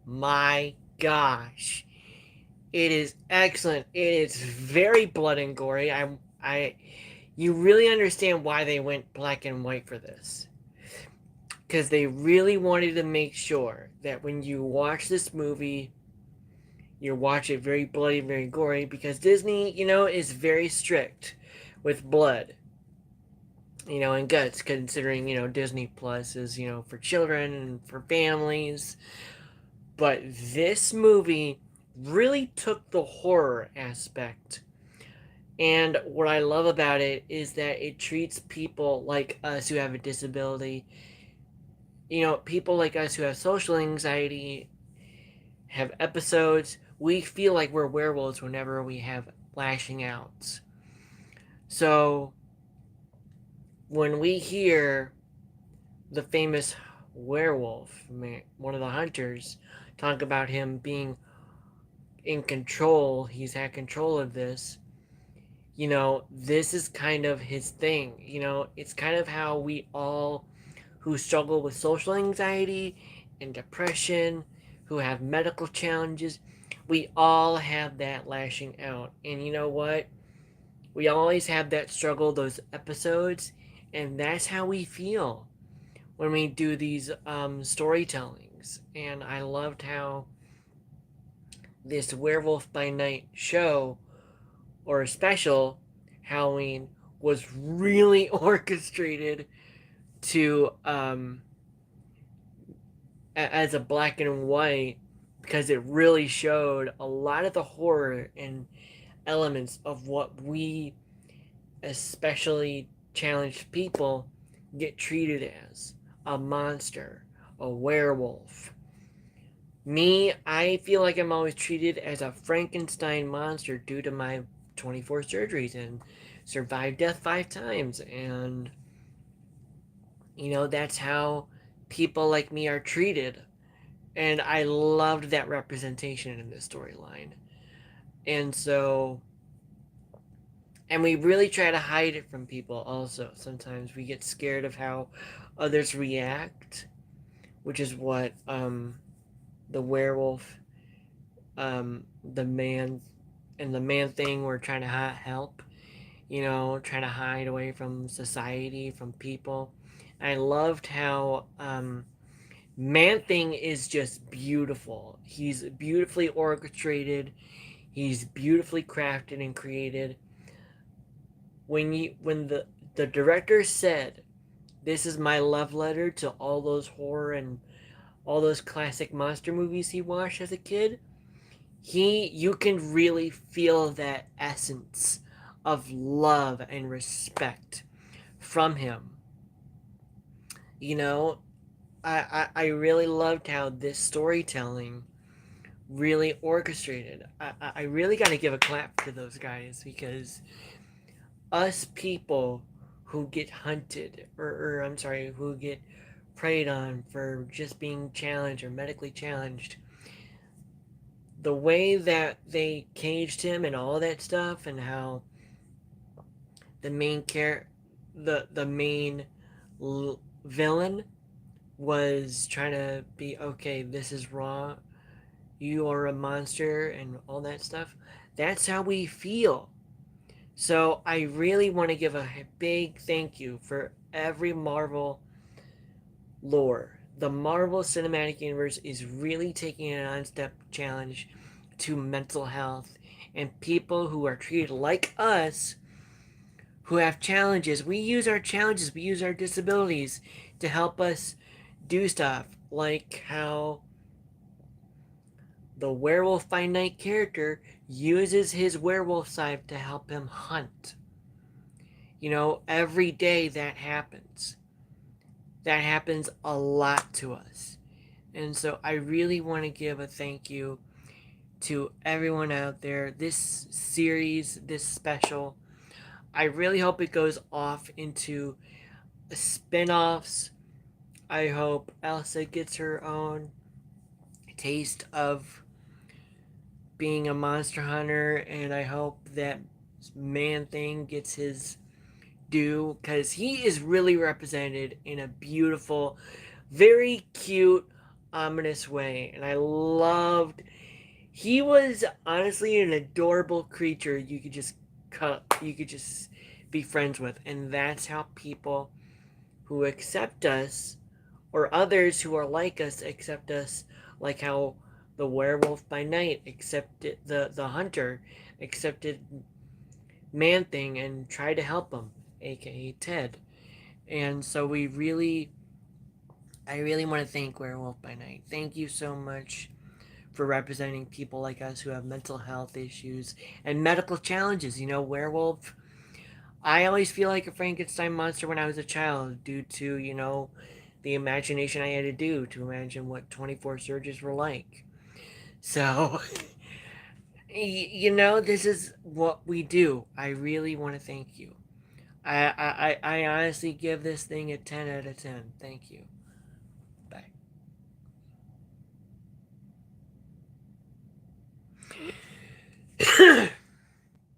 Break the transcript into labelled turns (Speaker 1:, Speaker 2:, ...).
Speaker 1: my gosh. It is excellent. It is very blood and gory. You really understand why they went black and white for this. Because they really wanted to make sure that when you watch this movie, you watch it very bloody, very gory, because Disney, is very strict with blood, and guts, considering, Disney Plus is, for children and for families. But this movie really took the horror aspect. And what I love about it is that it treats people like us who have a disability, people like us who have social anxiety, have episodes. We feel like we're werewolves whenever we have lashing outs. So when we hear the famous werewolf, one of the hunters, talk about him being in control, he's had control of this, this is kind of his thing. It's kind of how we all who struggle with social anxiety and depression, who have medical challenges, we all have that lashing out. And you know what? We always have that struggle, those episodes, and that's how we feel when we do these storytellings. And I loved how this Werewolf by Night show or special Halloween was really orchestrated to as a black and white, because it really showed a lot of the horror and elements of what we, especially challenged people, get treated as a monster, a werewolf. Me, I feel like I'm always treated as a Frankenstein monster due to my 24 surgeries and survived death 5 times. And, that's how people like me are treated. And I loved that representation in this storyline. And so, and we really try to hide it from people also. Sometimes we get scared of how others react, which is what the werewolf, the man, and the man thing were trying to help, trying to hide away from society, from people. I loved how Man Thing is just beautiful. He's beautifully orchestrated. He's beautifully crafted and created. When the director said, "This is my love letter to all those horror and all those classic monster movies he watched as a kid," you can really feel that essence of love and respect from him. You know, I really loved how this storytelling really orchestrated. I really got to give a clap to those guys, because us people who get hunted, or I'm sorry, who get preyed on for just being challenged or medically challenged, the way that they caged him and all that stuff, and how the main care the main villain was trying to be, okay, this is wrong, you are a monster, and all that stuff. That's how we feel. So I really want to give a big thank you for every Marvel lore. The Marvel Cinematic Universe is really taking an on-step challenge to mental health, and people who are treated like us, who have challenges. We use our challenges, we use our disabilities to help us do stuff, like how the Werewolf by Night character uses his werewolf side to help him hunt. Every day that happens. That happens a lot to us. And so I really want to give a thank you to everyone out there. This series, this special, I really hope it goes off into spin offs. I hope Elsa gets her own taste of being a monster hunter, and I hope that Man Thing gets his due, because he is really represented in a beautiful, very cute, ominous way, and I loved. He was honestly an adorable creature. You could just be friends with, and that's how people who accept us, or others who are like us, accept us. Like how the werewolf by night accepted the hunter accepted Man Thing and tried to help him, aka Ted. And so I really want to thank Werewolf by Night. Thank you so much for representing people like us who have mental health issues and medical challenges. You know, Werewolf, I always feel like a Frankenstein monster when I was a child due to, the imagination I had to do to imagine what 24 surges were like. So, this is what we do. I really want to thank you. I honestly give this thing a 10 out of 10. Thank you.